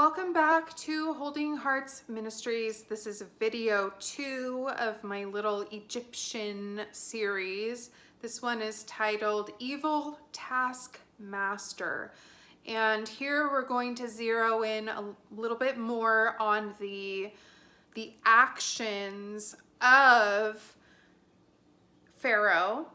Welcome back to Holding Hearts Ministries. This is video 2 of my little Egyptian series. This one is titled Evil Taskmaster. And here we're going to zero in a little bit more on the actions of Pharaoh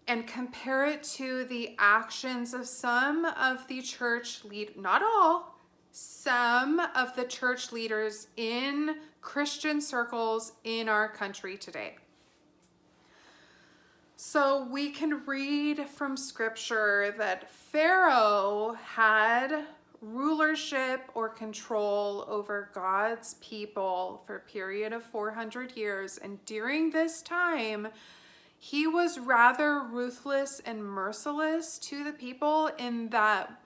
and compare it to the actions of some of the church not all, some of the church leaders in Christian circles in our country today. So we can read from scripture that Pharaoh had rulership or control over God's people for a period of 400 years. And during this time, he was rather ruthless and merciless to the people in that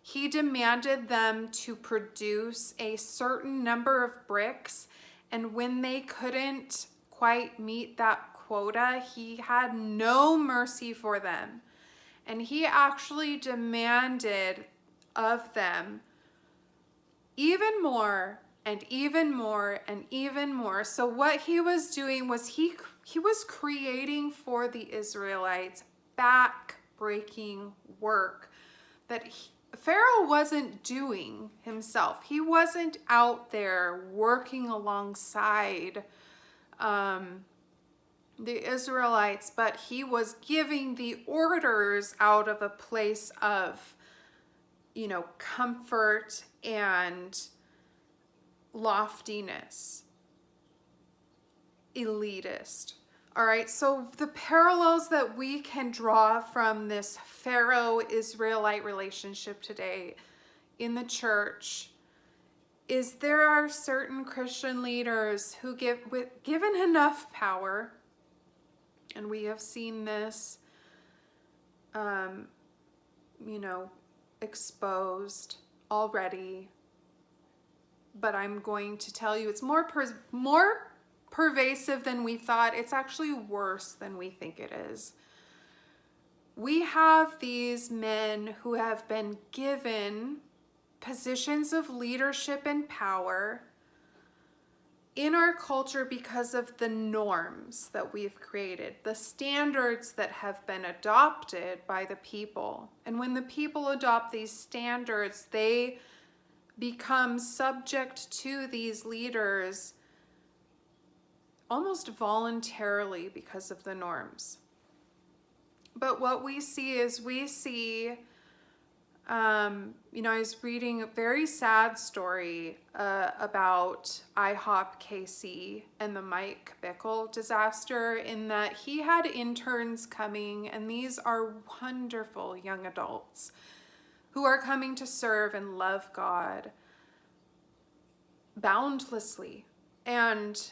he demanded them to produce a certain number of bricks, and when they couldn't quite meet that quota, he had no mercy for them. And he actually demanded of them even more and even more and even more. So what he was doing was he was creating for the Israelites back-breaking work that Pharaoh wasn't doing himself. He wasn't out there working alongside the Israelites, but he was giving the orders out of a place of, comfort and loftiness. Elitist. All right, so the parallels that we can draw from this Pharaoh-Israelite relationship today in the church is there are certain Christian leaders who given enough power, and we have seen this, exposed already, but I'm going to tell you it's more pervasive than we thought. It's actually worse than we think it is. We have these men who have been given positions of leadership and power in our culture because of the norms that we've created, the standards that have been adopted by the people. And when the people adopt these standards, they become subject to these leaders almost voluntarily because of the norms. But what we see is I was reading a very sad story about IHOP KC and the Mike Bickle disaster, in that he had interns coming, and these are wonderful young adults who are coming to serve and love God boundlessly. And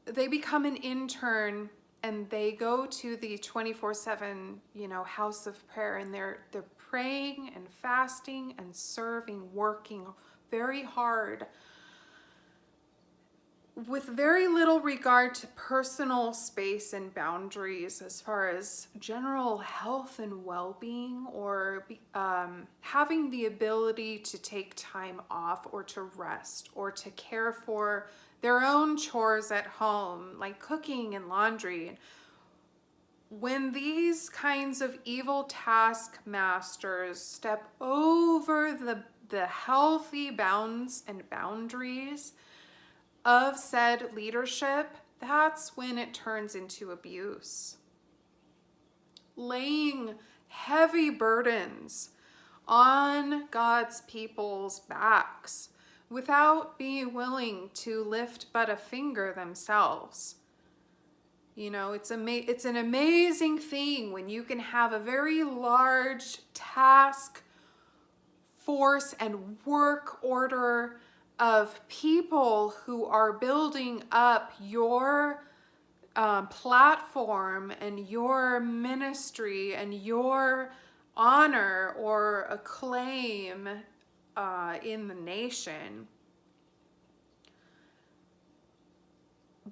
they become an intern and they go to the 24/7, house of prayer, and they're praying and fasting and serving, working very hard with very little regard to personal space and boundaries as far as general health and well-being, or having the ability to take time off or to rest or to care for their own chores at home, like cooking and laundry. When these kinds of evil taskmasters step over the healthy bounds and boundaries of said leadership, that's when it turns into abuse. Laying heavy burdens on God's people's backs without being willing to lift but a finger themselves. It's an amazing thing when you can have a very large task force and work order of people who are building up your platform and your ministry and your honor or acclaim in the nation.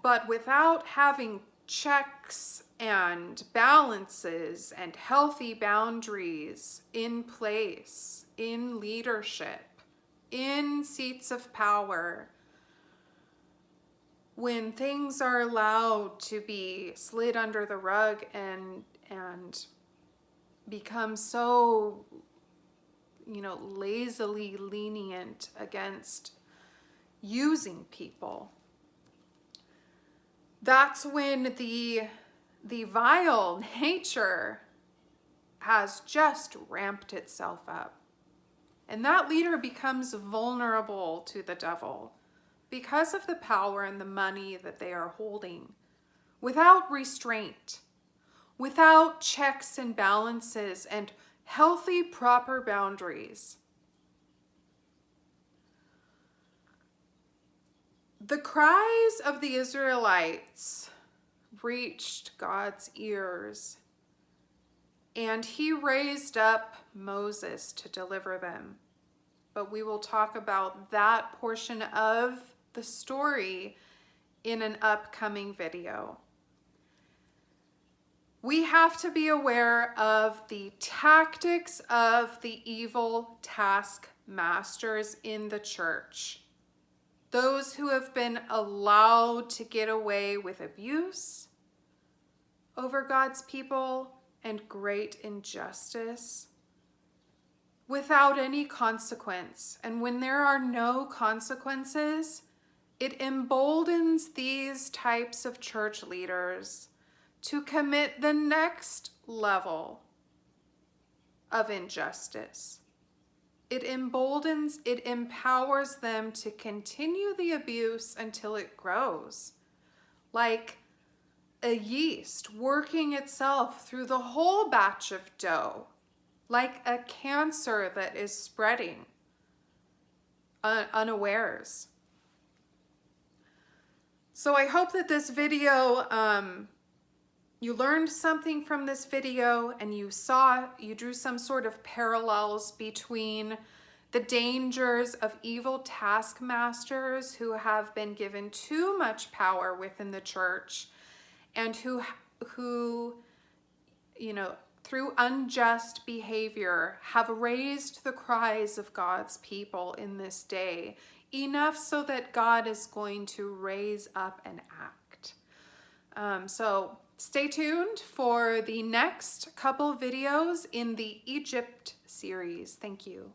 But without having checks and balances and healthy boundaries in place in leadership, in seats of power, when things are allowed to be slid under the rug and become so, lazily lenient against using people, that's when the vile nature has just ramped itself up. And that leader becomes vulnerable to the devil because of the power and the money that they are holding, without restraint, without checks and balances and healthy, proper boundaries. The cries of the Israelites reached God's ears, and he raised up Moses to deliver them. But we will talk about that portion of the story in an upcoming video. We have to be aware of the tactics of the evil taskmasters in the church. Those who have been allowed to get away with abuse over God's people and great injustice without any consequence. And when there are no consequences, it emboldens these types of church leaders to commit the next level of injustice. It emboldens, it empowers them to continue the abuse until it grows, like a yeast working itself through the whole batch of dough, like a cancer that is spreading unawares. So I hope that this video, you learned something from this video, and you drew some sort of parallels between the dangers of evil taskmasters who have been given too much power within the church, and who through unjust behavior have raised the cries of God's people in this day, enough so that God is going to raise up and act. So stay tuned for the next couple videos in the Egypt series. Thank you.